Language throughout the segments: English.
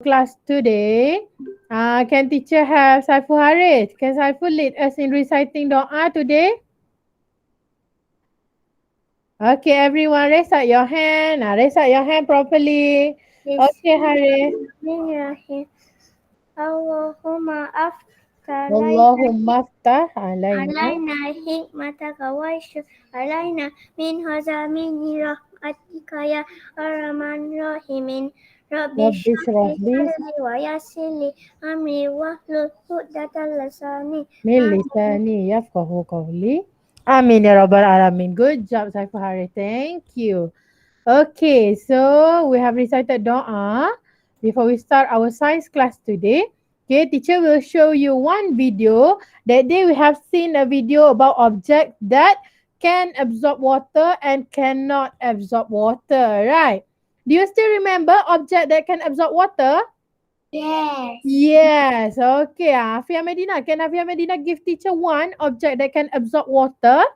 class today. Can teacher have Saiful Haris? Can Saiful lead us in reciting doa today? Okay, everyone raise up your hand. Raise up your hand properly. Okay, Haris. Bismillahirrahmanirrahim. Allahumma Allahumma aftah alaina. alaina hikmataka wa yashhad alaina min hazamini rahmatika ya arhaman rahimin. Rabbi Rabbi shrah shrah li li sadri wa yassir li amri wahlul 'uqdatal lisani. min lisani yafqahu qawli. Amin ya rabbal alamin. Good job, Saiful Haris. Thank you. Okay, so we have recited doa before we start our science class today. Okay, teacher will show you one video. That day we have seen a video about objects that can absorb water and cannot absorb water, right? Do you still remember object that can absorb water? Yes. Yes. Okay. Afia Medina, can Afia Medina give teacher one object that can absorb water?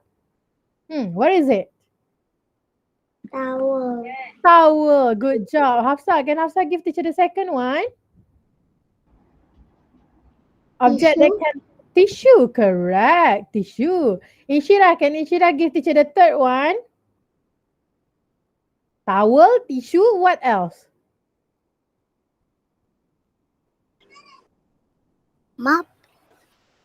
What is it? Towel. Towel. Good job. Hafsa, can Hafsa give teacher the second one? Object that can tissue. Correct. Tissue. Inshira, can Inshira give teacher the third one? Towel, tissue, what else? Mop.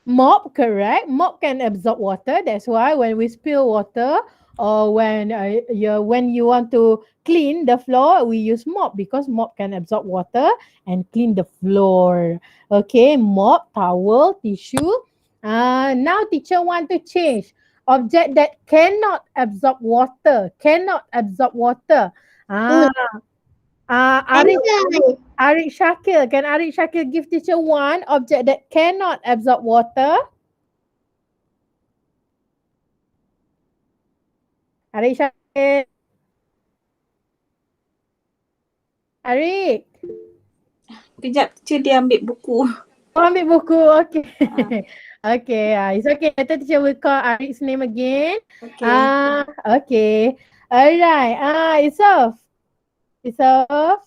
Mop, correct. Mop can absorb water. That's why when we spill water or when you want to clean the floor, we use mop because mop can absorb water and clean the floor. Okay, mop, towel, tissue. Now teacher want to change object that cannot absorb water. Cannot absorb water. Ah, Arik Shakil. Can Arik Shakil give teacher one object that cannot absorb water? Arik Shakil. Arik. Kejap, teacher dia ambil buku. Oh, ambil buku. Okay. Okay. It's okay. Later teacher will call Arik's name again. Okay. Okay. Alright. Isof. Isof.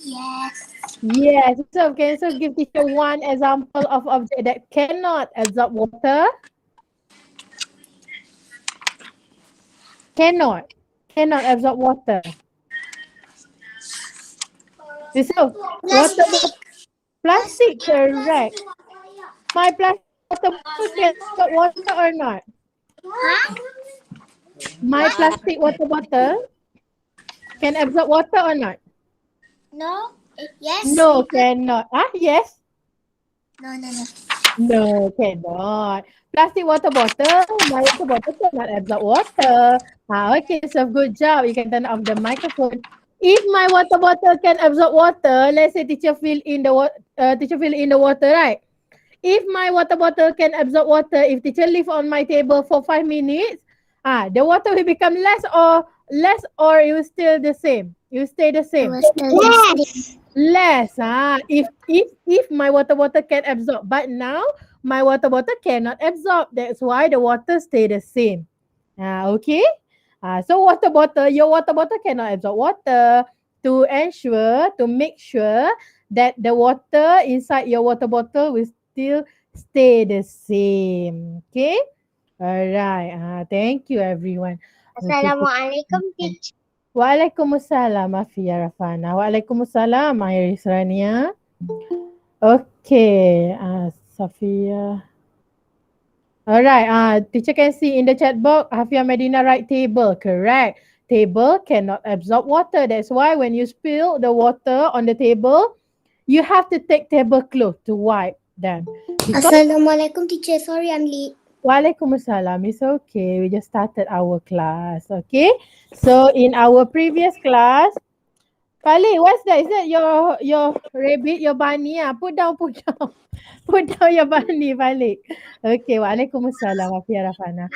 Yes. Yes. Isof, can you give teacher one example of object that cannot absorb water? Cannot absorb water. So, water bottle, plastic, correct. My plastic water bottle can absorb water or not? Huh? My plastic water bottle can absorb water or not? No. Yes. No, cannot. Yes? No. No, cannot. Plastic water bottle, my water bottle cannot absorb water. Okay, so good job. You can turn off the microphone. If my water bottle can absorb water, let's say teacher fill in the water, right? If my water bottle can absorb water, if teacher leave on my table for 5 minutes, the water will become less or it will still the same. It will stay the same. Less. If my water bottle can absorb, but now my water bottle cannot absorb. That's why the water stay the same. Okay. So your water bottle cannot absorb water. To make sure that the water inside your water bottle will still stay the same. Okay. Alright. Thank you, everyone. Assalamualaikum, teacher. Waalaikumsalam, Afia Rafana. Waalaikumsalam, Iris Rania. Okay, Safia. Alright, teacher can see in the chat box, Hafia Medina write table, correct. Table cannot absorb water. That's why when you spill the water on the table, you have to take tablecloth to wipe them. Assalamualaikum, teacher. Sorry, I'm late. Waalaikumsalam. It's okay. We just started our class. Okay. So in our previous class, Falik, what's that? Is that your rabbit, your bunny? Put down. Put down your bunny, Falik. Okay. Waalaikumsalam, Afia Rafana.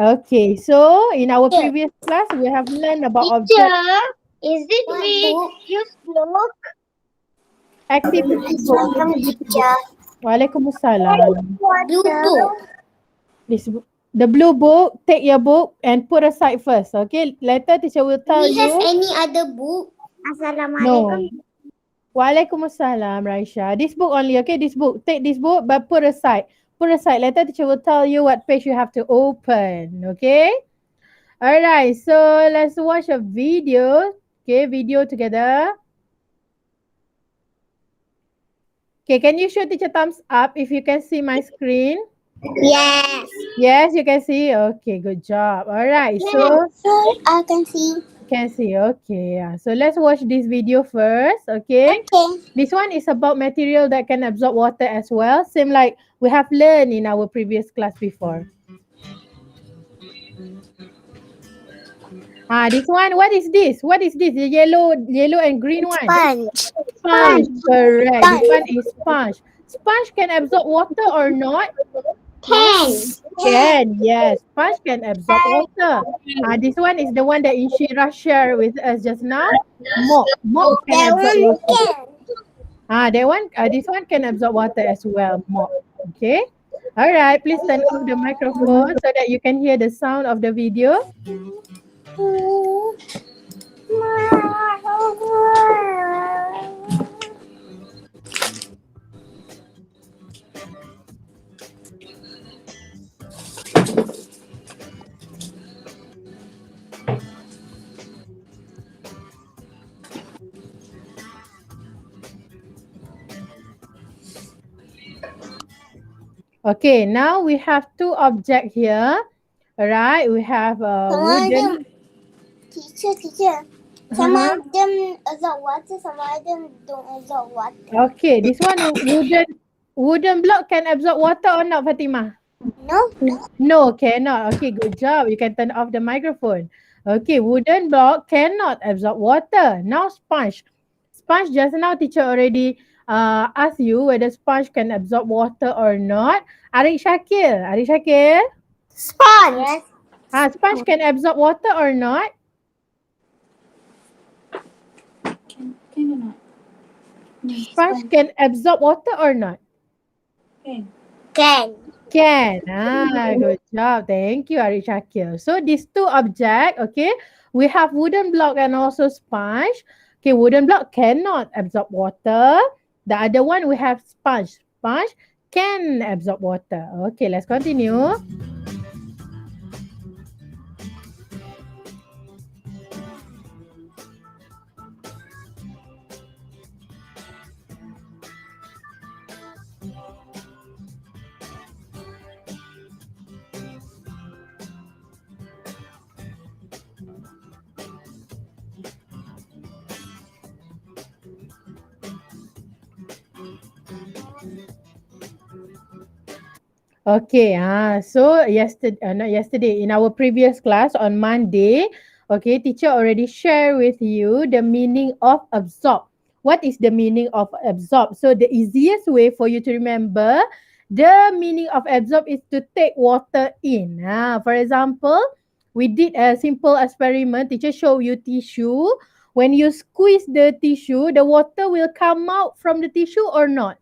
Okay. So in our previous class, we have learned about objects. Is it we use book? Activity book. Waalaikumsalam. Blue book. The blue book, take your book and put aside first. Okay. Later teacher will tell Do we have you. any other book? Assalamualaikum. No. Waalaikumsalam, Raisha. This book only, okay? This book. Take this book, but put aside. Put aside. Later, teacher will tell you what page you have to open, okay? Alright, so let's watch a video. Okay, video together. Okay, can you show teacher thumbs up if you can see my screen? Yes. Yes, you can see. Okay, good job. Alright, so I can see. can see. Okay, yeah. So let's watch this video first. Okay. Okay. This one is about material that can absorb water as well. Same like we have learned in our previous class before. This one, what is this? What is this? The yellow and green one. Sponge. Sponge. Correct. This one is sponge. Sponge can absorb water or not? Can. Can. Yes. Sponge can absorb water. This one is the one that Inshira shared with us just now. Mop. Mop can That absorb one water. can. That one, this one can absorb water as well. Mop. Okay. All right. Please turn off the microphone so that you can hear the sound of the video. Okay, now we have two objects here. All right, we have a wooden. Teacher. Some of them absorb water, some of them don't absorb water. Okay, this one wooden block can absorb water or not, Fatimah? No? No, cannot. Okay, good job. You can turn off the microphone. Okay, wooden block cannot absorb water. Now sponge. Sponge, just now teacher already asked you whether sponge can absorb water or not. Arik Shakir. Sponge. Sponge can absorb water or not? Can or not? Sponge can absorb water or not? Can. Can. Can. Good job. Thank you, Arik Shakir. So these two objects, okay, we have wooden block and also sponge. Okay, wooden block cannot absorb water. The other one we have sponge. Sponge can absorb water. Okay, let's continue. Okay, so yesterday, not yesterday, in our previous class on Monday, okay, teacher already shared with you the meaning of absorb. What is the meaning of absorb? So the easiest way for you to remember the meaning of absorb is to take water in. For example, we did a simple experiment. Teacher showed you tissue. When you squeeze the tissue, the water will come out from the tissue or not?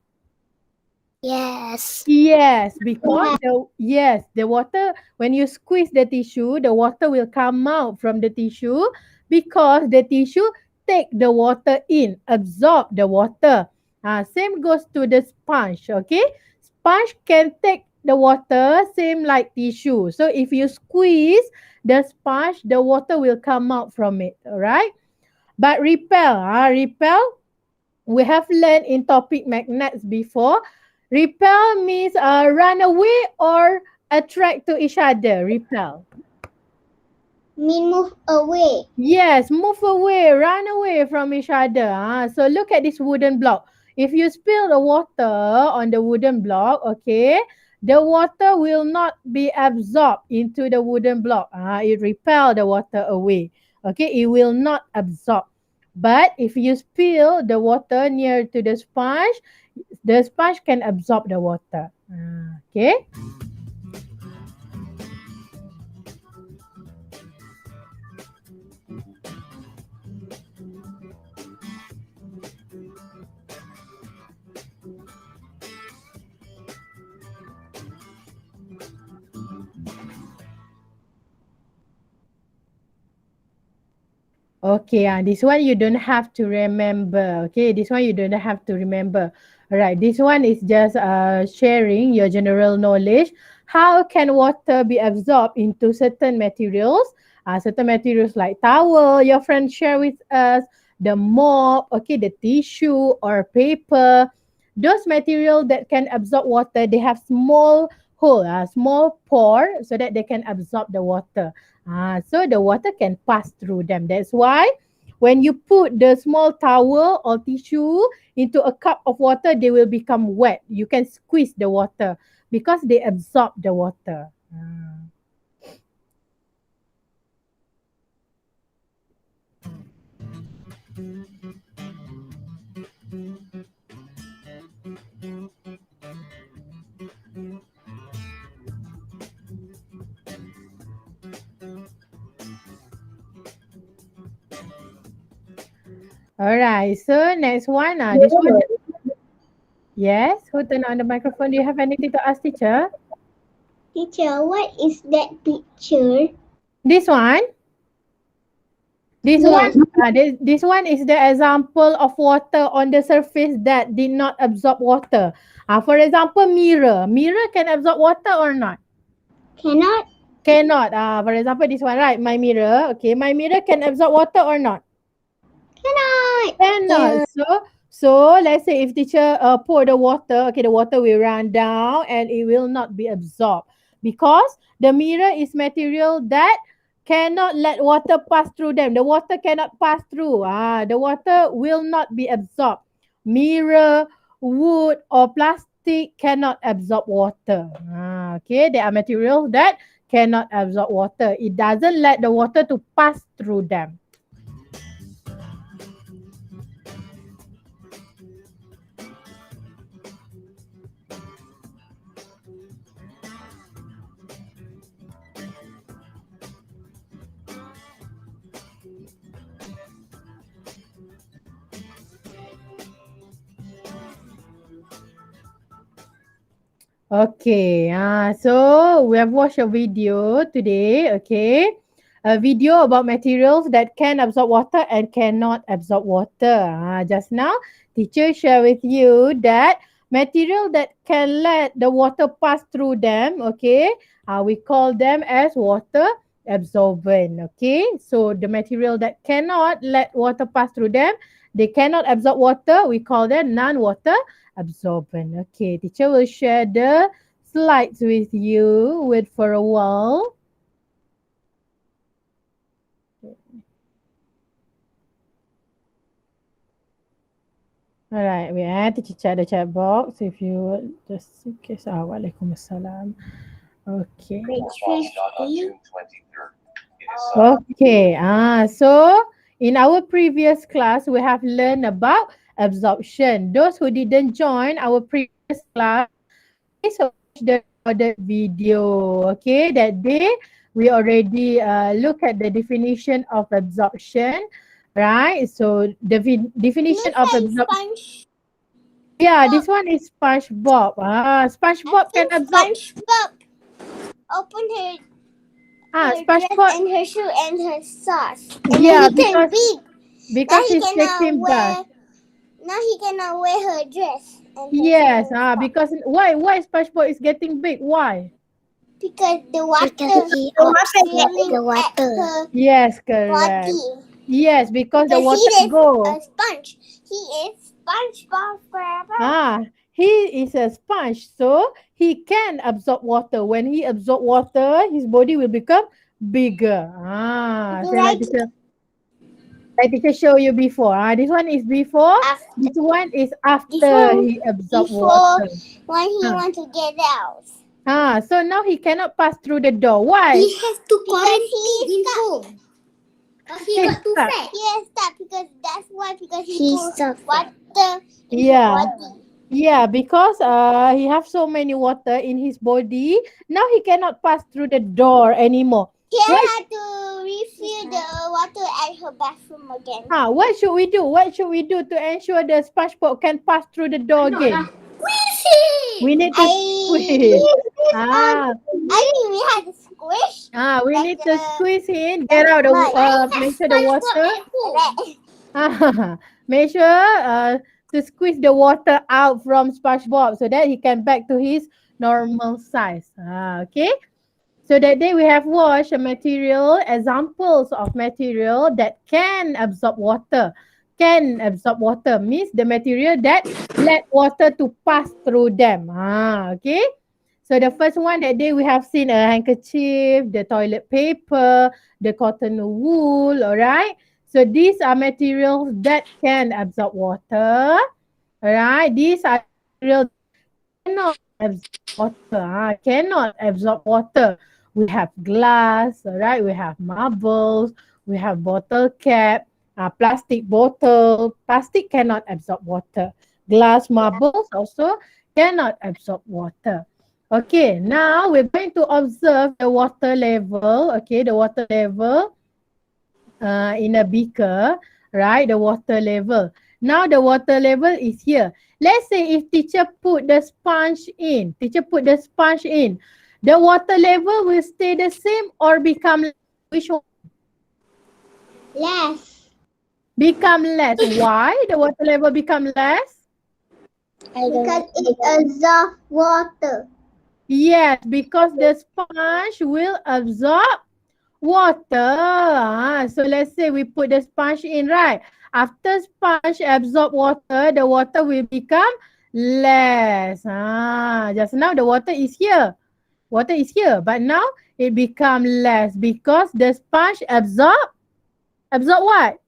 Yes. Yes, because the water, when you squeeze the tissue, the water will come out from the tissue because the tissue take the water in, absorb the water. Same goes to the sponge, okay? Sponge can take the water, same like tissue. So if you squeeze the sponge, the water will come out from it, all right? But repel, we have learned in topic magnets before. Repel means run away or attract to each other. Repel. Mean move away. Yes, move away, run away from each other. So look at this wooden block. If you spill the water on the wooden block, okay, the water will not be absorbed into the wooden block. It repel the water away. Okay, it will not absorb. But if you spill the water near to the sponge can absorb the water. Okay. Okay, this one you don't have to remember. Okay, this one you don't have to remember. All right, this one is just sharing your general knowledge. How can water be absorbed into certain materials? Certain materials like towel, your friend share with us, the mop, okay, the tissue or paper. Those materials that can absorb water, they have small hole, small pore, so that they can absorb the water. So the water can pass through them. That's why when you put the small towel or tissue into a cup of water, they will become wet. You can squeeze the water because they absorb the water. All right. So next one, this one. Yes. Who turn on the microphone? Do you have anything to ask, teacher? Teacher, what is that picture? This one. This Yes. one, this one is the example of water on the surface that did not absorb water. For example, mirror. Mirror can absorb water or not? Cannot. Cannot. For example, this one, right? My mirror. Okay, my mirror can absorb water or not? Cannot. Cannot. So let's say if teacher pour the water, okay, the water will run down and it will not be absorbed because the mirror is material that cannot let water pass through them. The water cannot pass through. The water will not be absorbed. Mirror, wood, or plastic cannot absorb water. Okay, there are materials that cannot absorb water. It doesn't let the water to pass through them. Okay, so we have watched a video today, okay? A video about materials that can absorb water and cannot absorb water. Just now, teacher share with you that material that can let the water pass through them, okay? We call them as water absorbent, okay? So the material that cannot let water pass through them, they cannot absorb water, we call them non-water absorbent. Okay, teacher will share the slides with you. Wait for a while. Alright, teacher check the chat box if you would just in case. Waalaikumsalam. Okay. Okay. So in our previous class, we have learned about absorption. Those who didn't join our previous class, please watch the recorded video. Okay, that day we already look at the definition of absorption, right? So the definition of absorption. Yeah, this one is SpongeBob. SpongeBob can absorb. SpongeBob opened her dress SpongeBob. and her shoe and her socks. And Yeah, then he turned big. because Now he he's taking bath. Now he cannot wear her dress. And her Yes, shoe and socks. because why SpongeBob is getting big? Why? Because the water filling the water. at her Yes, correct. body. Yes, because the Because water he is go. a sponge. He is SpongeBob forever. He is a sponge, so he can absorb water. When he absorb water, his body will become bigger. So like teacher show you before. This one is before. This one is after he absorb water. When he want to get out. So now he cannot pass through the door. Why? He has to quarantine in home. He got too stuck. fat. He is stuck because that's why he put water in his Yeah. body. Yeah, because he have so many water in his body. Now he cannot pass through the door anymore. He had to refill the water at her bathroom again. What should we do? What should we do to ensure the SpongeBob can pass through the door again? We We need to squeeze. Ah, I think we had to squish. we Like need to the- squeeze in. Get out the make sure the water. Make sure to squeeze the water out from SpongeBob so that he can back to his normal size. Okay. So that day we have watched a material, examples of material that can absorb water. Can absorb water means the material that let water to pass through them. Okay. So the first one that day we have seen a handkerchief, the toilet paper, the cotton wool, alright. So these are materials that can absorb water. Alright. These are materials that cannot absorb water. Cannot absorb water. We have glass, alright. We have marbles. We have bottle cap, plastic bottle. Plastic cannot absorb water. Glass marbles also cannot absorb water. Okay, now we're going to observe the water level. Okay, the water level in a beaker, right? The water level. Now the water level is here. Let's say if teacher put the sponge in, the water level will stay the same or become less? Which one? Less. Become less. Why the water level become less? Because it absorbs water. Yes, because the sponge will absorb water. So let's say we put the sponge in, right? After sponge absorb water, the water will become less. Just now the water is here. Water is here, but now it become less because the sponge absorb what?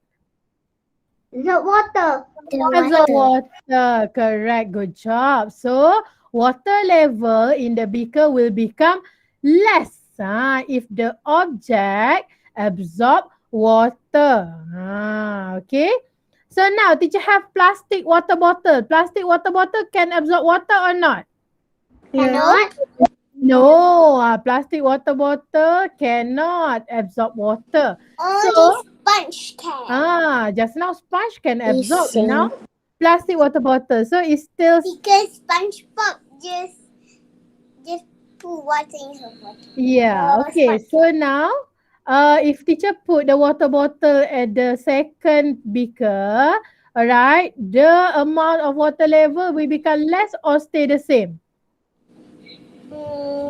The water. Absorb water. Correct. Good job. So water level in the beaker will become less if the object absorb water. Okay. So now teacher have plastic water bottle. Plastic water bottle can absorb water or not? Cannot. No, plastic water bottle cannot absorb water. Only sponge can. Just now sponge can absorb. Now plastic water bottle. So it's still Because SpongeBob just put water in her bottle. yeah. Okay. So now, if teacher put the water bottle at the second beaker, alright, the amount of water level will become less or stay the same?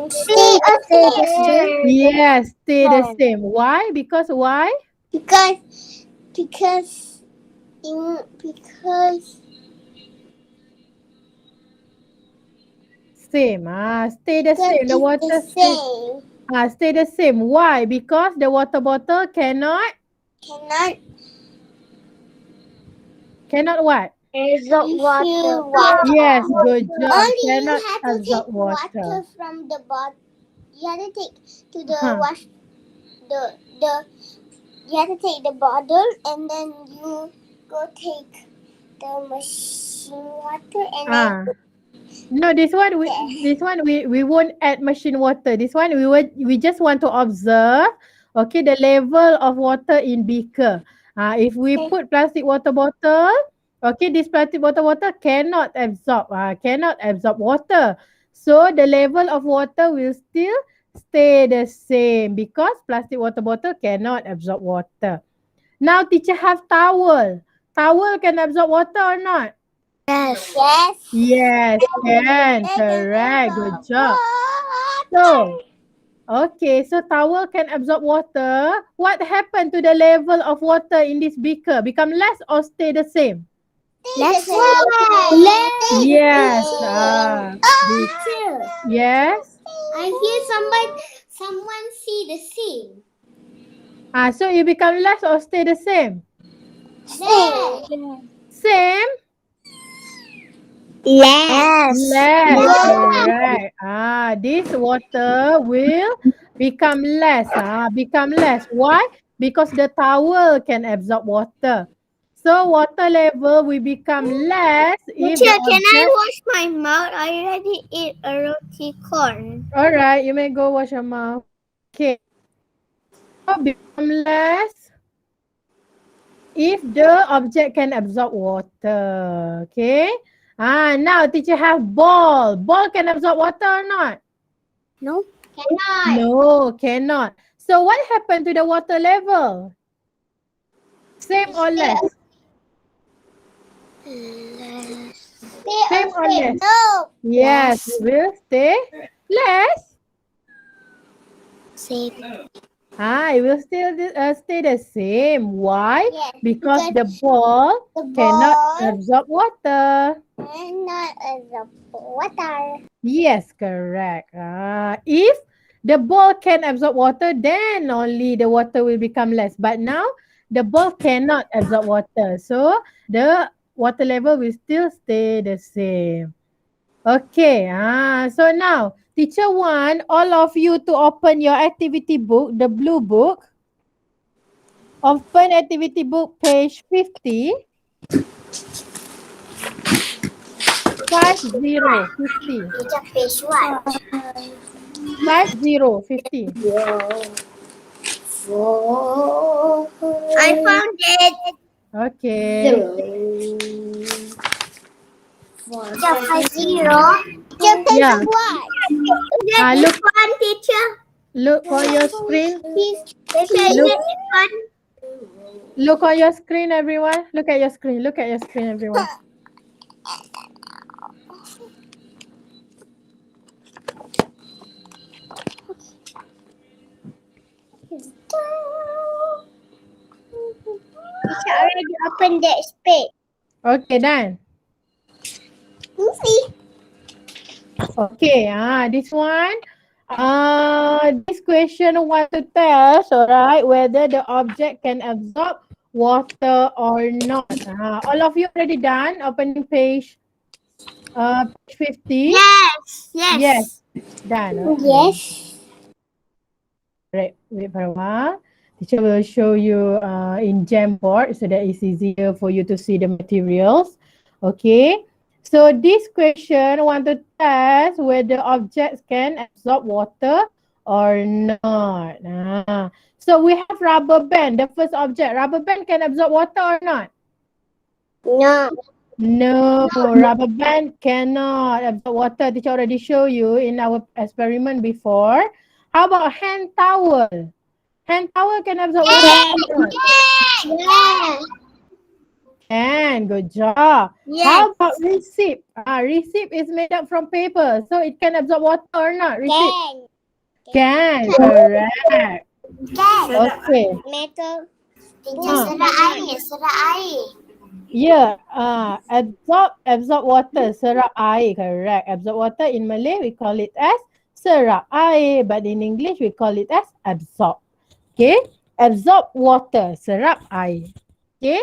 Stay the same. Yes, stay the same. Why? Because why? Because Same. Stay the same. The water same. stay the same. Why? Because the water bottle cannot Cannot what? absorb water. Yes, good job. Only you Cannot have to absorb take water. water from the bottle. You have to take to the Uh-huh. the you have to take the bottle and then you go take the machine water and then No, this one we won't add machine water. This one we just want to observe, okay, the level of water in beaker. If we put plastic water bottle, okay, this plastic water cannot absorb water. So the level of water will still stay the same because plastic water bottle cannot absorb water. Now teacher have towel. Towel can absorb water or not? Yes. Yes, can. Correct. Good job. So, okay, so towel can absorb water. What happened to the level of water in this beaker? Become less or stay the same? Let's Yes. Yes. I hear someone see the same. So it become less or stay the same? Same? Less. Correct. This water will become less. Become less. Why? Because the towel can absorb water. So water level will become less if the Can I object. wash my mouth? I already ate a roti corn. All right, you may go wash your mouth. Okay. So become less if the object can absorb water. Okay. Now teacher have ball. Ball can absorb water or not? No. Cannot. No, cannot. So what happened to the water level? Same or less? Same or less? No. Yes, it will stay less. Same. It will still stay the same. Why? Yes, Because because the ball the cannot ball absorb water. cannot absorb water. Yes, correct. If the ball can absorb water, then only the water will become less. But now the ball cannot absorb water. So the water level will still stay the same. Okay. So now teacher want all of you to open your activity book, the blue book. Open activity book page 50. 50. It's a fish one. 50. I found it. Okay. Just a zero. Just take Yeah. one. Look, One teacher. look on your screen. Teacher, Look. one. Look on your screen, everyone. Look at your screen. Look at your screen, everyone. Teacher already opened that space. Okay, done. See? Okay, this one. This question want to test, alright, whether the object can absorb water or not. All of you already done opening page 50? Yes. Yes. Done. Okay. Yes. Right, wait for a while. Teacher will show you in Jamboard so that it's easier for you to see the materials. Okay. So this question want to test whether objects can absorb water or not. So we have rubber band, the first object. Rubber band can absorb water or not? No. No, rubber band cannot absorb water. Teacher already show you in our experiment before. How about hand towel? Hand towel can absorb water or not? Yes. Can, good job. Yes. How about receipt? Receipt is made up from paper, so it can absorb water or not? Receipt can, correct. Can. Okay. Metal. Teacher, serat air. Yeah, absorb water, serap air, correct. Absorb water in Malay we call it as serap air, but in English we call it as absorb. Okay, absorb water, serap air. Okay,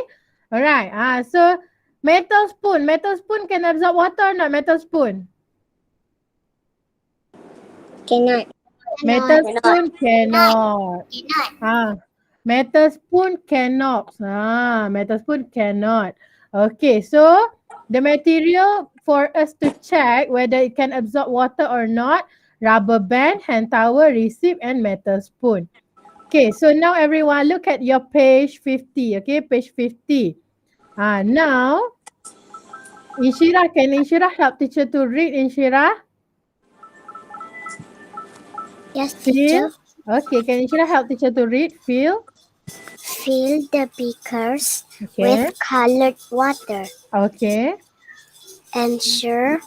alright. So metal spoon can absorb water or not? Metal spoon. Cannot. Metal spoon cannot. Metal spoon cannot. Metal spoon cannot. Okay, so the material for us to check whether it can absorb water or not, rubber band, hand towel, receipt, and metal spoon. Okay, so now everyone look at your page 50. Okay, page 50. Now, Inshira, can Inshira help teacher to read, Inshira? Yes, Feel? teacher. Okay, can Inshira help teacher to read? Feel? Fill the beakers Okay. with colored water. Okay. Ensure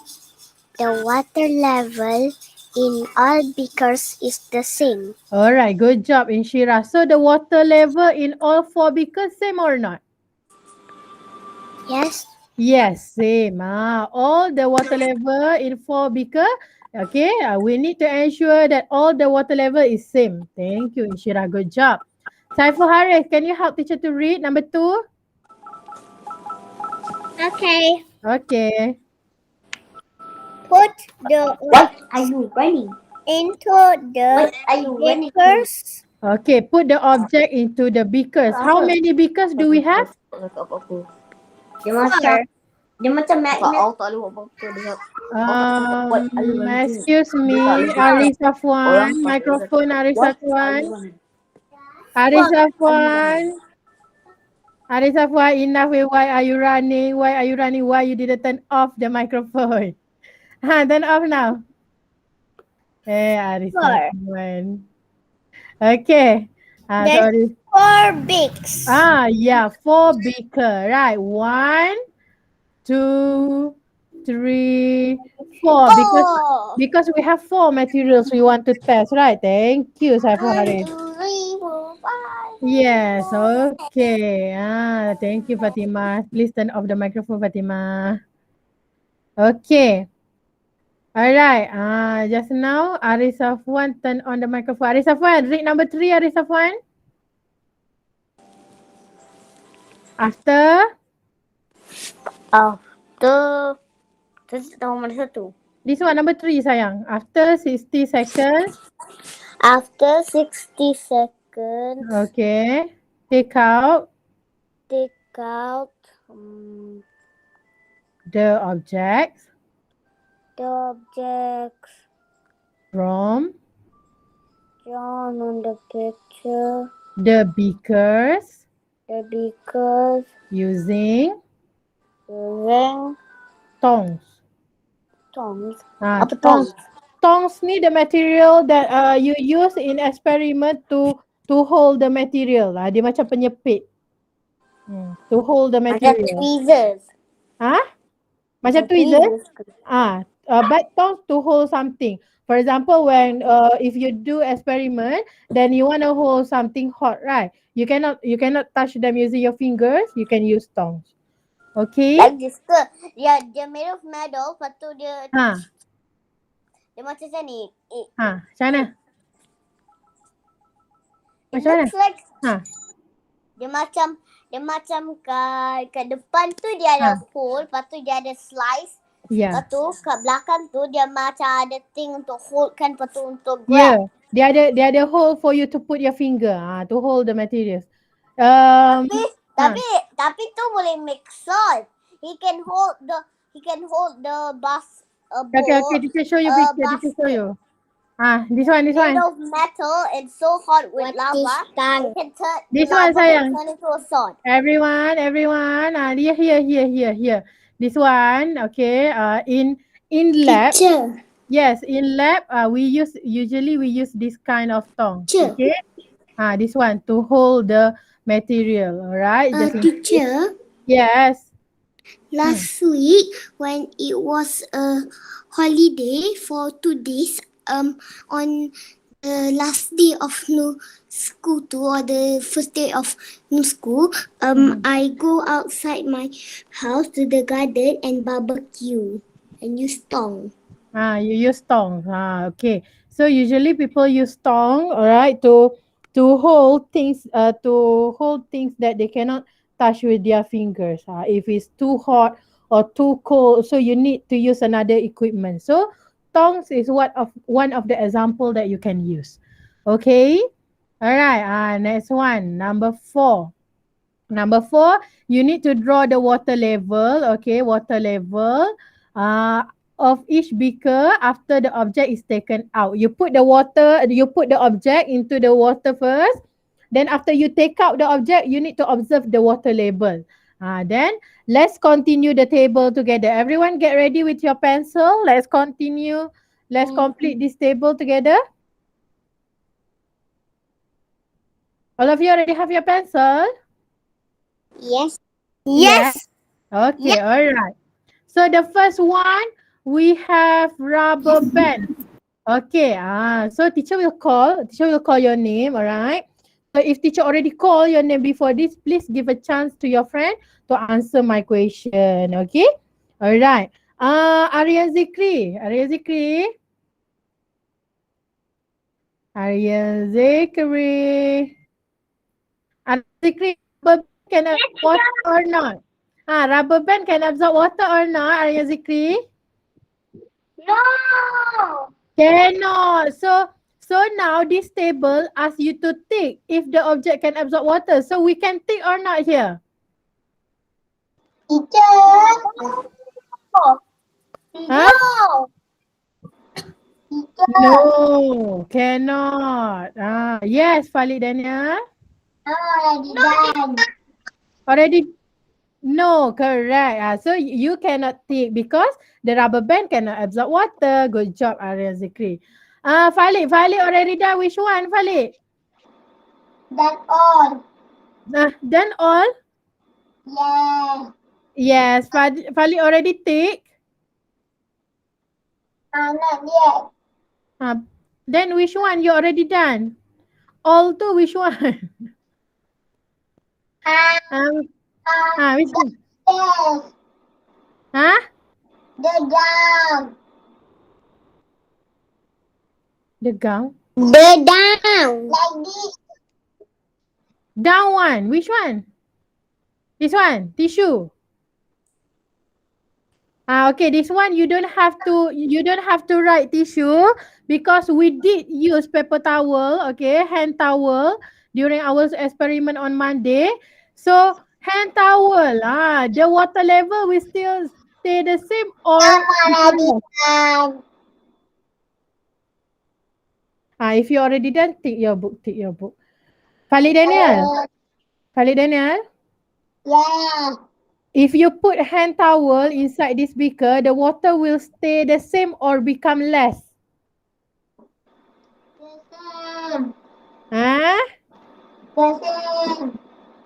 the water level in all beakers is the same. All right, good job, Inshira. So the water level in all 4 beakers same or not? Yes. Yes, same. All the water level in 4 beaker. Okay, we need to ensure that all the water level is same. Thank you, Inshira. Good job. Saiful Haris, can you help teacher to read number 2? Okay. Okay. Put the What are you running? into the What are you running? beakers. Okay, put the object into the beakers. How many beakers do we have? Dia macam dia macam magnet. Excuse me, Arisa Fuan, microphone Arisa Fuan. Arisa Fuan. Arisafwan, enough with why are you running? Why are you running? Why you didn't turn off the microphone? Turn off now. Hey, 4. Arisafwan. Okay. There's Sorry. 4 bigs. Yeah, 4 beaker. Right. 1, 2, 3, 4. 4. Because we have 4 materials we want to test, right? Thank you, Saiful 1, Haris. 2, 3, 4, 5, 6, Yes, 7. okay. Thank you, Fatima. Please turn off the microphone, Fatima. Okay. All right. Just now, Arif Safwan turn on the microphone. Arif Safwan, read number 3, Arif Safwan. After After nomor 1. this one, number 3, sayang. After 60 seconds, After 60 seconds, okay. Take out take out the objects the objects from drawn on the picture, the beakers the beakers, using using tongs. tongs. Apa Tongs. tong? Tongs ni the material that you use in experiment to hold the material. Dia macam penyepit. To hold the Macam material. tweezers. Macam tweezers. But tongs to hold something. For example, when if you do experiment, then you want to hold something hot, right? You cannot touch them using your fingers. You can use tongs. Okay? Like this ke? Dia made of metal, lepas tu dia macam ni. Macam mana? It Macam mana? looks like Ha. dia macam kat depan tu dia ada hole, lepas tu dia ada slice. Yeah. Lepas tu kat belakang tu dia macam ada thing untuk hold kan, lepas tu untuk Yeah. grab. Dia ada hole for you to put your finger to hold the materials. Tapi tu boleh make salt. He can hold the bus bowl. Okay, teacher show you picture. Teacher show you. This one. Made of metal and so hot with lava. It can turn This the one, lava sayang. can turn into a sword. Everyone. Here. This one, okay. In lab. Teacher. Yes, in lab, we usually use this kind of tongs. Teacher. Okay. This one to hold the material. All right. Teacher. Yes. Last week when it was a holiday for 2 days, on the last day of new school or the first day of new school, I go outside my house to the garden and barbecue and use tong. You use tongs. Okay. So usually people use tong, all right, to hold things that they cannot touch with their fingers. If it's too hot or too cold, so you need to use another equipment. So tongs is one of the example that you can use. Okay. All right. Next one, number 4. Number 4, you need to draw the water level. Okay, water level. Of each beaker after the object is taken out. You put the object into the water first. Then after you take out the object, you need to observe the water level. Then let's continue the table together. Everyone get ready with your pencil. Let's continue. Let's complete this table together. All of you already have your pencil? Yes. Yes. Okay, all right. So the first one, we have rubber band. Okay, so teacher will call your name, all right? So if teacher already call your name before this, please give a chance to your friend to answer my question, okay? All right. Aryan Zikri. Aryan Zikri, rubber band can absorb water or not? Rubber band can absorb water or not, Aryan Zikri? No. Cannot. So now this table asks you to tick if the object can absorb water. So we can tick or not here? Teacher. Huh? No, cannot. Yes, Falik Daniel. Already done. Already no, correct. So you cannot tick because the rubber band cannot absorb water. Good job, Arya Zikri. Falik already done. Which one, Falik? That's all. Done all? Yeah. Yes, Falik already tick. Not yet. Uh, then which one you already done? All two, which one? Ah, um, which one? yes. Huh? The down. The gown? The down. Like this. Down one. Which one? This one. Tissue. Okay, this one you don't have to write tissue because we did use paper towel, okay, hand towel during our experiment on Monday. So hand towel, the water level will still stay the same or become less. Done. If you already done, tick your book. Khalid Daniel, Khalid Daniel. Yeah. If you put hand towel inside this beaker, the water will stay the same or become less. The same. Huh? The same.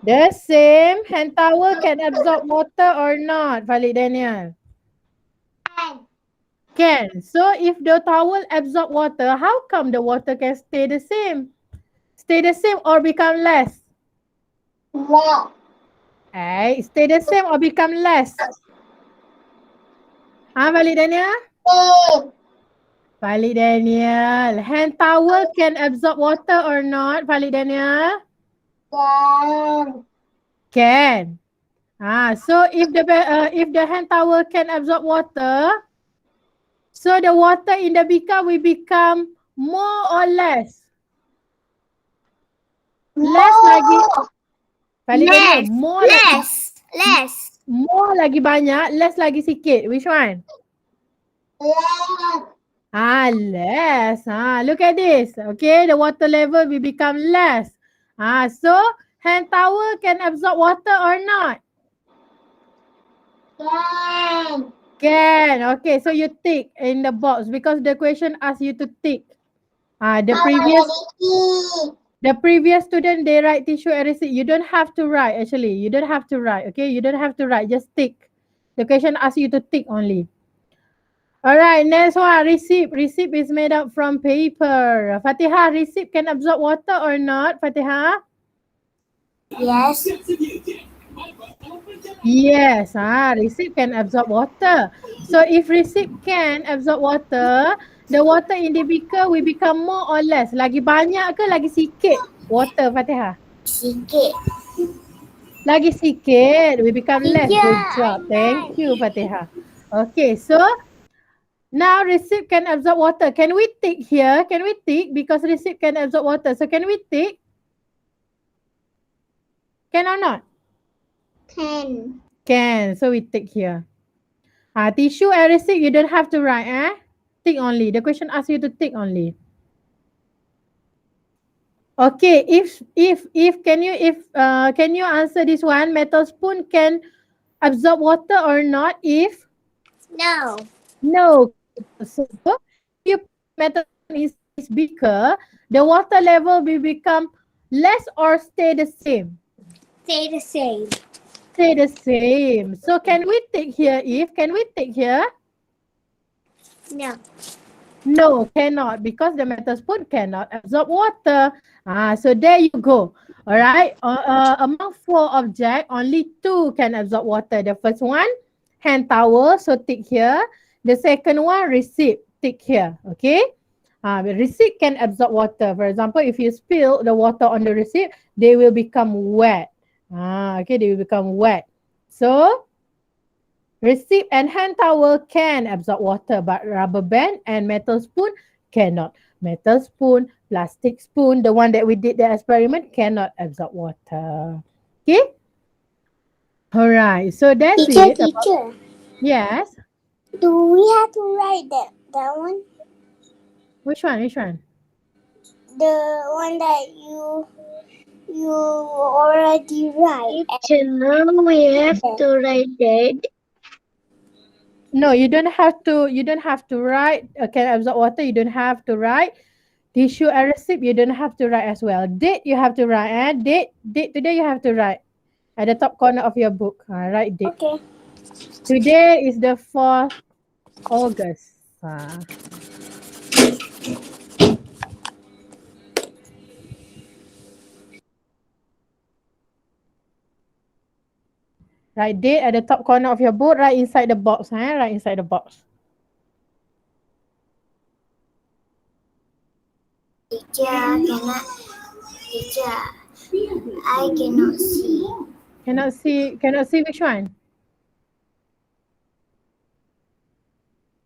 The same. Hand towel can absorb water or not, Khalid Daniel? Can. So if the towel absorb water, how come the water can stay the same? Stay the same or become less? No. Stay the same or become less? Khalid Daniel? Same. Khalid Daniel. Hand towel can absorb water or not, Khalid Daniel? Done. Can. So if the hand towel can absorb water, so the water in the beaker will become more or less? Less lagi. Kali Daniel, more lagi. Less. More lagi banyak, less lagi sikit. Which one? Less. Less. Look at this. Okay, the water level will become less. So hand towel can absorb water or not? Can. Can. Okay, so you tick in the box because the question asks you to tick. The previous student, they write tissue and receipt. You don't have to write actually. You don't have to write. Okay, you don't have to write. Just tick. The question asks you to tick only. All right, next one, receipt. Receipt is made up from paper. Fatiha, receipt can absorb water or not, Fatiha? Yes. Yes, receipt can absorb water. So if receipt can absorb water, the water in the beaker will become more or less. Lagi banyak ke lagi sikit water, Fatiha? Sikit. Lagi sikit, will become less. Yeah, Good job. Thank you, Fatiha. Okay, so now receipt can absorb water. Can we tick here? Can we tick? Because receipt can absorb water. So can we tick? Can or not? Can. Can. So we tick here. Tissue and receipt, you don't have to write, Tick only. The question asks you to tick only. Okay, can you answer this one? Metal spoon can absorb water or not? If No. no, so if you put metal spoon inside this beaker, the water level will become less or stay the same? Stay the same. Stay the same. So can we tick here? Can we tick here? No. No, cannot, because the metal spoon cannot absorb water. So there you go. All right. Among 4 objects, only 2 can absorb water. The first one, hand towel. So tick here. The second one, receipt. Tick here. Okay. The receipt can absorb water. For example, if you spill the water on the receipt, they will become wet. Okay, they will become wet. So receipt and hand towel can absorb water, but rubber band and metal spoon cannot. Metal spoon, plastic spoon, the one that we did the experiment, cannot absorb water. Okay? All right. So that's it. Teacher. Yes. Do we have to write that one? Which one? Which one? The one that you You already write. Teacher, we have to write that. No, you don't have to. You don't have to write. Can absorb water. You don't have to write. Tissue and receipt. You don't have to write as well. Date you have to write. Date today you have to write at the top corner of your book. Write date. Okay. Today is the 4th August. Write date at the top corner of your book. Right inside the box. Right inside the box. Teacher, teacher, I cannot see. Cannot see. Cannot see which one.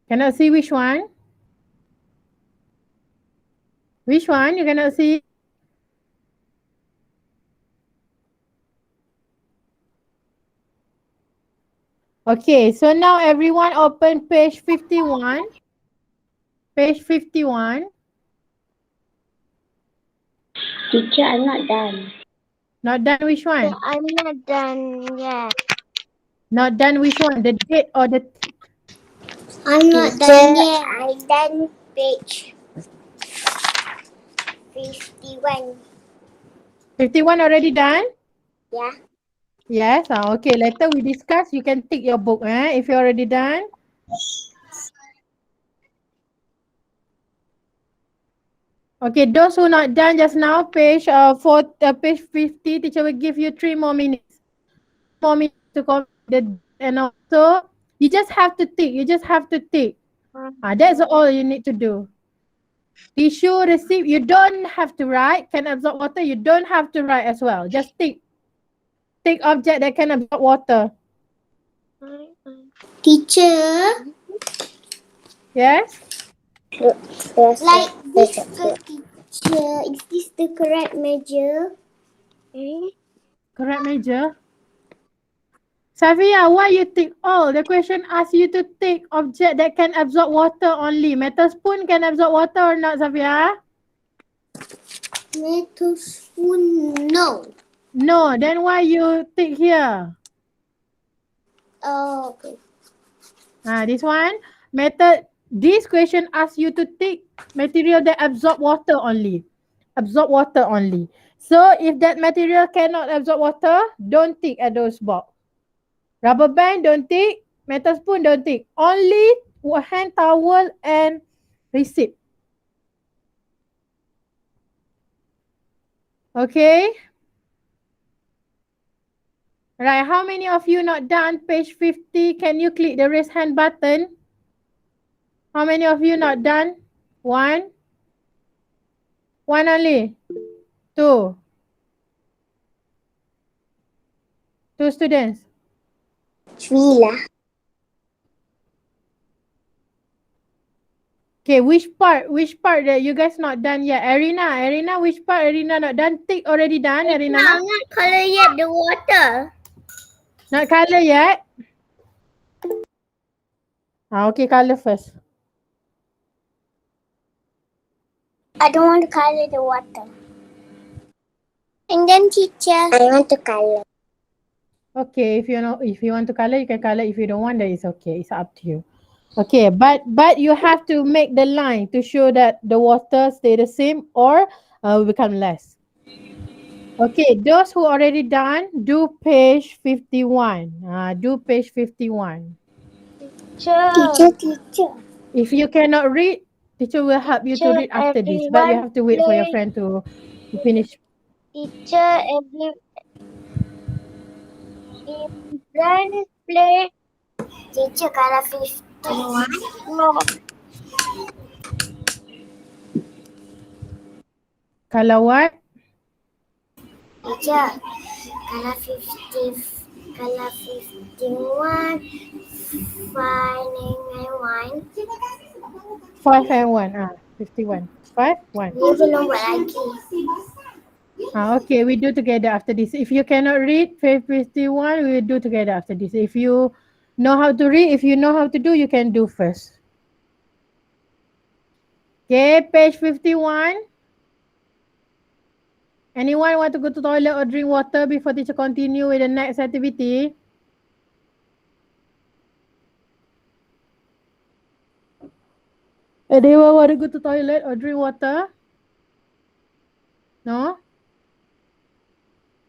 Cannot see which one. Which one you cannot see? Okay, so now everyone open page 51. Page 51. Teacher, I'm not done. Not done which one? I'm not done yet. Not done which one? The date or the... I'm not done yet. I done page 51. 51 already done? Yeah. Yes. Okay, later we discuss. You can tick your book if you're already done. Okay, those who not done just now, page 50, teacher will give you 3 more minutes. To complete the and also you just have to tick. You just have to tick. That's all you need to do. Tissue receipt, you don't have to write. Can absorb water, you don't have to write as well. Just tick. Tick object that can absorb water. Teacher, Yes? like this, teacher, is this the correct measure? Correct measure. Safia, why you tick all? The question asks you to tick object that can absorb water only. Metal spoon can absorb water or not, Safia? Metal spoon, no. No, then why you tick here? Oh, okay. This one, method. This question asks you to tick material that absorb water only. Absorb water only. So if that material cannot absorb water, don't tick at those box. Rubber band, don't tick. Metal spoon, don't tick. Only hand towel and receipt. Okay. Right, how many of you not done page 50? Can you click the raise hand button? How many of you not done? One? One only? Two? Two students? Three lah. Okay, which part that you guys not done yet? Arina, which part Arina not done? Tick already done, Arina? I'm not color yet the water. Not color yet? Okay, color first. I don't want to color the water. And then teacher, I want to color. Okay, if you want to color, you can color. If you don't want, that is okay. It's up to you. Okay, but you have to make the line to show that the water stay the same or will become less. Okay, those who already done, do page 51. Do page 51. Teacher. If you cannot read, teacher will help you to read after this, but you have to wait for your friend to finish. Teacher, everyone play. Teacher, color 51. No. Kalau what? Teacher, color 51. 591. 5 and 1. 51. 5, 1. Dia belum buat lagi. Okay, we do together after this. If you cannot read page 51, we will do together after this. If you know how to read, if you know how to do, you can do first. Okay, page 51. Anyone want to go to toilet or drink water before teacher continue with the next activity? Anyone want to go to toilet or drink water? No?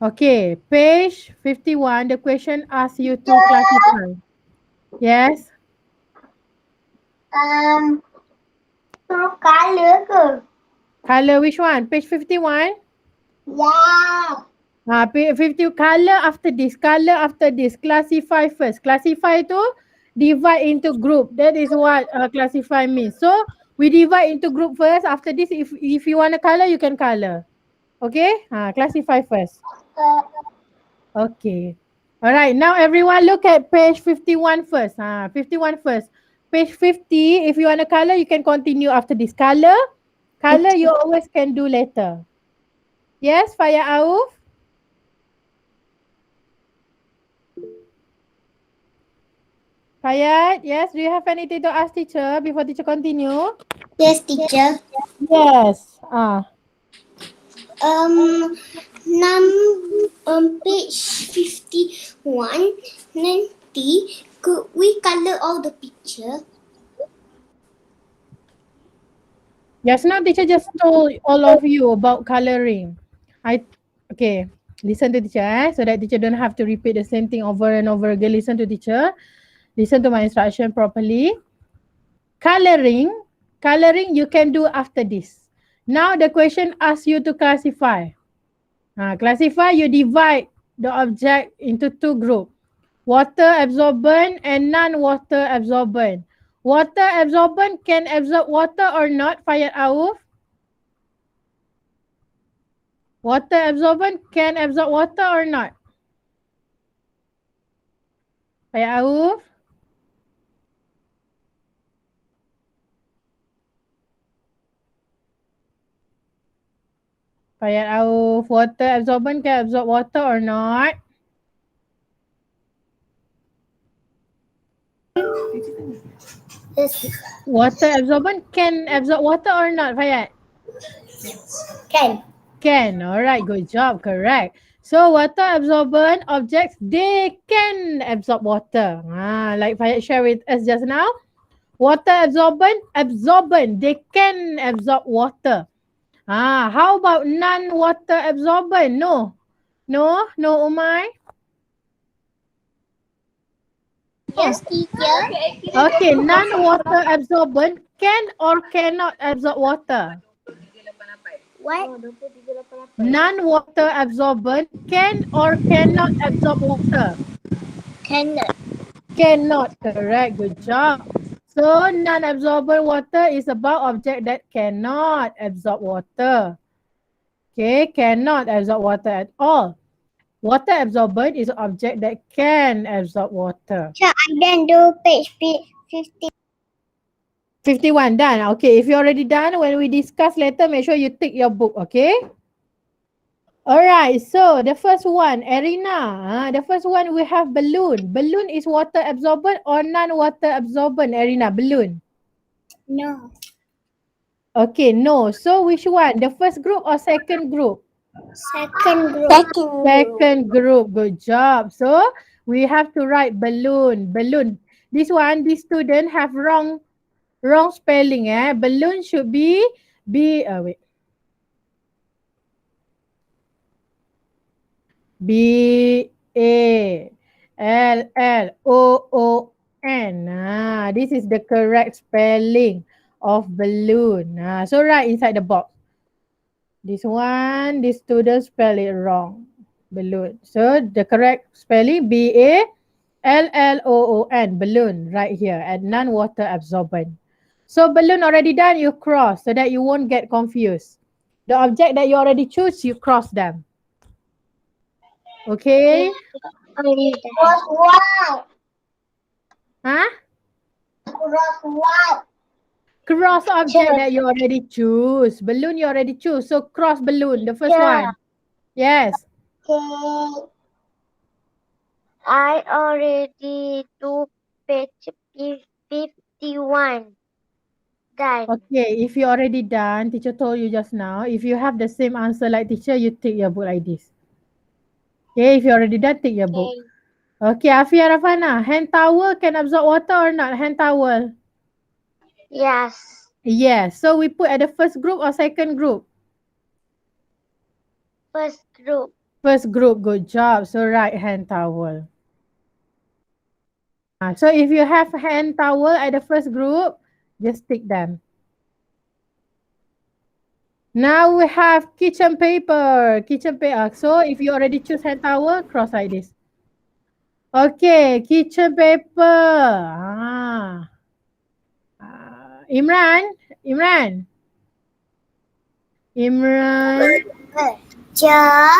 Okay, page 51, the question asks you to classify. Yes? Suruh color ke? Color which one? Page 51? Ya. 50 color after this, color after this. Classify first. Classify tu divide into group. That is what classify means. So we divide into group first. After this, if you want to color, you can color. Okay? Classify first. Okay. Alright, now everyone look at page 51 first. 51 first. Page 50, if you want to color, you can continue after this. Color you always can do later. Yes, Faya Auf? Fayat, yes, do you have anything to ask teacher before teacher continue? Yes, teacher. Yes. Num page 51. Nanti could we color all the picture? Just now teacher just told all of you about coloring. Okay, listen to teacher so that teacher don't have to repeat the same thing over and over again. Listen to teacher. Listen to my instruction properly. Coloring you can do after this. Now the question asks you to classify. Classify, you divide the object into two groups. Water absorbent and non-water absorbent. Water absorbent can absorb water or not, Fayat Auf? Water absorbent can absorb water or not? Fayat Auf? Fayat Auf, water absorbent can absorb water or not? Yes, Water absorbent can absorb water or not, Fayat? can. Can. Alright, good job. Correct. So water absorbent objects, they can absorb water. Like Fayat shared with us just now. Water absorbent, they can absorb water. How about non-water absorbent? No, Umay. Yes, teacher. Okay, non-water absorbent can or cannot absorb water. What? Non-water absorbent can or cannot absorb water. Cannot. Cannot, correct, good job. So non-absorbent water is about object that cannot absorb water. Okay, cannot absorb water at all. Water absorbent is an object that can absorb water. So I then do page 50. 51 done. Okay, if you're already done, when we discuss later, make sure you tick your book, okay? Alright, so the first one, Erina. The first one we have balloon. Balloon is water absorbent or non-water absorbent, Erina? Balloon. No. Okay, no. So which one? The first group or second group? Second group. Second group. Good job. So we have to write balloon. Balloon. This one, this student have wrong spelling. Balloon should be wait. Balloon. This is the correct spelling of balloon. So write inside the box. This one, this student spell it wrong. Balloon. So the correct spelling balloon. Balloon right here and non-water absorbent. So balloon already done, you cross so that you won't get confused. The object that you already choose, you cross them. Okay? Cross what? Huh? Cross what? Cross object that you already choose. Balloon you already choose. So cross balloon, the first one. Yes. Okay. I already do page 51. Done. Okay, if you already done, teacher told you just now, if you have the same answer like teacher, you take your book like this. Okay, if you already done, take your book. Okay, Afia Rafana, hand towel can absorb water or not? Hand towel. Yes. Yes. So we put at the first group or second group? First group. First group, good job. So right hand towel. So if you have hand towel at the first group, just stick them. Now we have kitchen paper. Kitchen paper. So if you already choose hand towel, cross like this. Okay, kitchen paper. Imran. Imran. Imran. Teacher,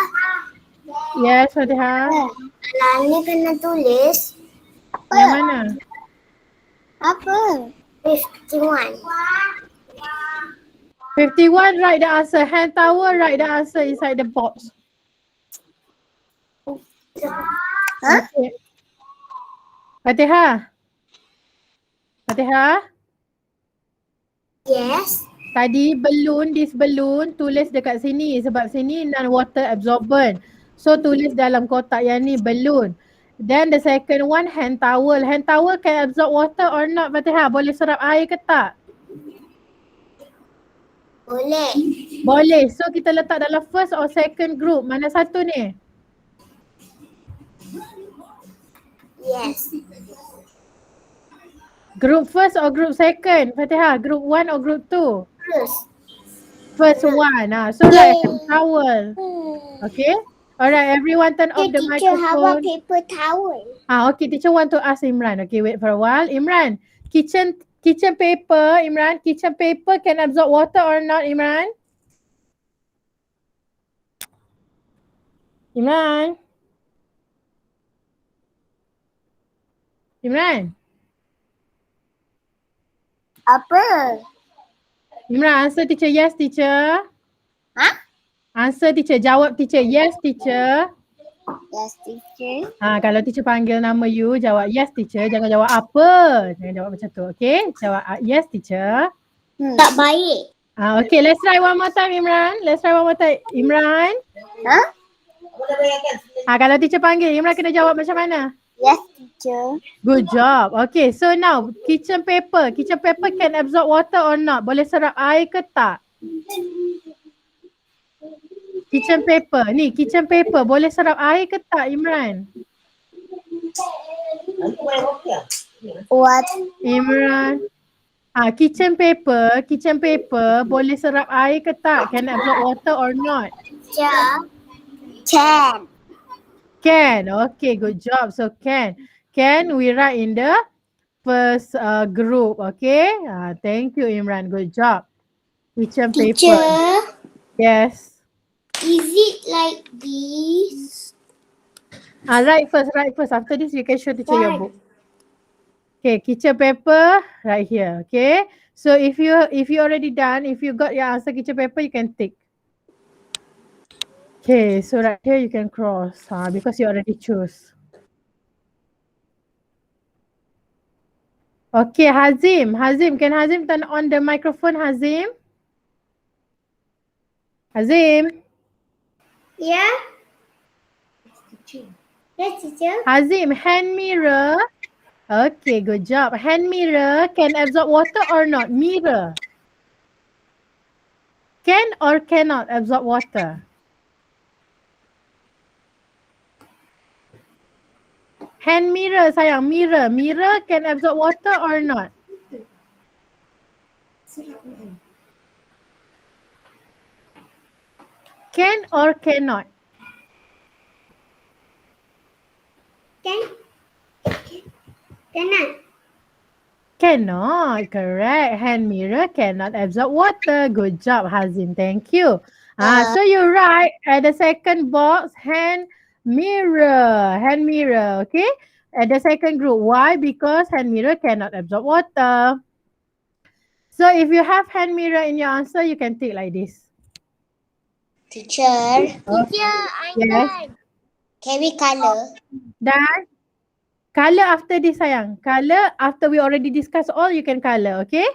Yes, Fatihah. Alah ni kena tulis Yang mana? apa? 51. 51, write the answer. Hand towel, write the answer inside the box. Huh? Okay. Fatihah. Fatihah. Yes. Tadi balloon, this balloon, tulis dekat sini sebab sini non-water absorbent. So tulis dalam kotak yang ni balloon. Then the second one hand towel. Hand towel can absorb water or not, Fatihah? Boleh serap air ke tak? Boleh. Boleh. So kita letak dalam first or second group. Mana satu ni? Yes. Group first or group second? Fatihah, group 1 or group 2? Terus. First one. So right hand towel. Okay. Alright, everyone turn off the Teacher, how about microphone. paper towel? Okay, teacher want to ask Imran. Okay, wait for a while. Imran, kitchen paper, Imran, kitchen paper can absorb water or not, Imran? Imran? Imran? Apa? Imran, answer teacher, yes teacher. Huh? Answer teacher, jawab teacher, yes teacher. Yes, teacher. Kalau teacher panggil nama you, jawab yes teacher, jangan jawab apa. Jangan jawab macam tu, okay? Jawab yes teacher. Tak baik. Okay, let's try one more time, Imran. Let's try one more time. Imran. Huh? Kalau teacher panggil, Imran kena jawab macam mana? Yes, teacher. Good job. Okay, so now kitchen paper. Kitchen paper can absorb water or not? Boleh serap air ke tak? Kitchen paper. Ni, kitchen paper. Boleh serap air ke tak, Imran? What? Imran. Kitchen paper. Kitchen paper. Boleh serap air ke tak? Can absorb water or not? Teacher. Can. Can. Okay, good job. So can. Can we write in the first group. Okay. Thank you, Imran. Good job. Kitchen paper. Teacher, Yes. is it like this? Write first. After this, you can show teacher your book. Okay, kitchen paper right here. Okay. So if you already done, if you got your answer kitchen paper, you can tick. Okay, so right here you can cross because you already choose. Okay, Hazim, can Hazim turn on the microphone, Hazim? Hazim? Yeah. Yes, teacher. Hazim, hand mirror. Okay, good job. Hand mirror can absorb water or not? Mirror. Can or cannot absorb water? Hand mirror, sayang. Mirror. Mirror can absorb water or not? Can or cannot? Can. Cannot. Cannot, correct. Hand mirror cannot absorb water. Good job, Hazim. Thank you. So you write at the second box, hand mirror, okay? At the second group. Why? Because hand mirror cannot absorb water. So if you have hand mirror in your answer, you can tick like this. Teacher. Teacher, I'm Yes. done. Can we color? Done? Color after this, sayang. Color after we already discuss all, you can color, okay?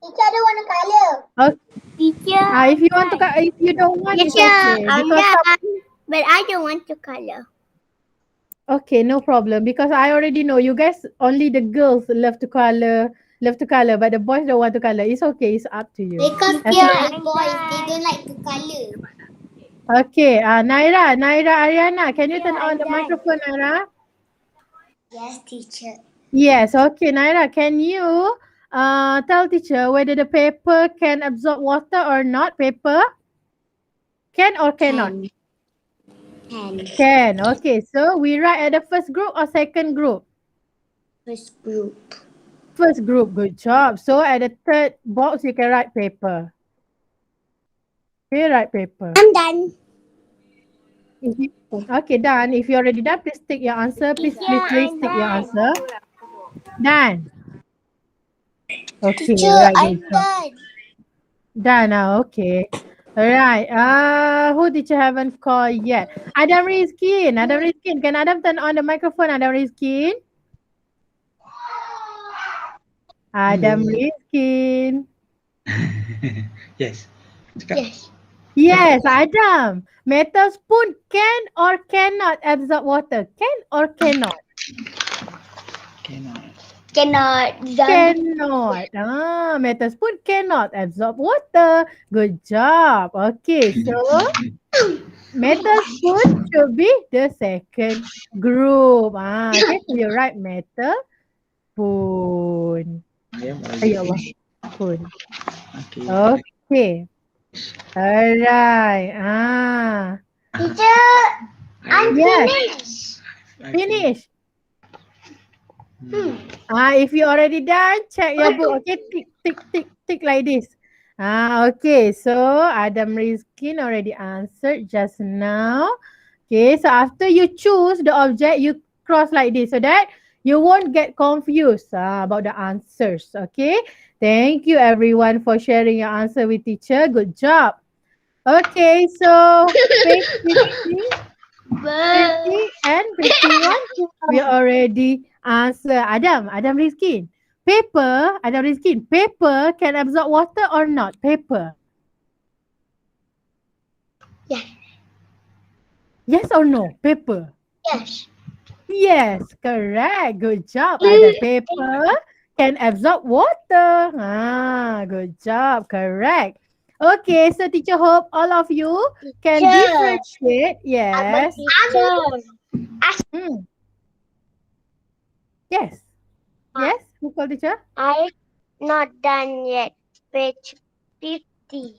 Teacher, I don't want to color. Okay. Teacher, If you want to, if you don't want, it's teacher, okay. I'm Because done. But I don't want to color. okay, no problem. Because I already know you guys only the girls love to color, but the boys don't want to color. It's okay. It's up to you. Because As they long- are boys, they don't like to color. okay. Naira, Ariana, can you Teacher, turn on I'm the done. microphone, Naira? Yes, teacher. Yes. Okay, Naira, can you tell teacher whether the paper can absorb water or not? Paper can or cannot? Can. Can. Okay. So we write at the first group or second group? First group. First group. Good job. So at the third box, you can write paper. Okay, write paper. I'm done. If you, okay, done. If you're already done, please take your answer. Please take your answer. Done. Okay, Teacher, right, I'm good job. done. Done now, okay. Alright. Who teacher haven't called yet? Adam Rizkin. Adam Rizkin. Can Adam turn on the microphone, Adam Rizkin? Adam Hello. Rizkin. Yes. Cakap. Yes. Yes, Adam. Metal spoon can or cannot absorb water? Can or cannot? Cannot. Cannot. Done. Cannot. Metal spoon cannot absorb water. Good job. Okay, so metal spoon should be the second group. Okay, so you write metal spoon. I am already Ya Allah, finished. spoon. Okay. Okay. Alright. Teacher, I'm Yes, finished. I finish. Hmm. If you already done, check your book. Okay, tick like this. Okay. So Adam Rizkin already answered just now. Okay, so after you choose the object, you cross like this so that you won't get confused about the answers. Okay, thank you everyone for sharing your answer with teacher. Good job. Okay, so page 50. 50 and 51, we already answer. Adam Rizkin. Adam Rizkin, paper can absorb water or not? Paper. Yes. Yes or no? Paper. Yes. Yes, correct. Good job. Adam. Paper can absorb water. Good job. Correct. Okay, so teacher hope all of you can Teacher. differentiate. Yes. Teacher. Hmm. Yes. Yes. Who called teacher? I not done yet. Page 50.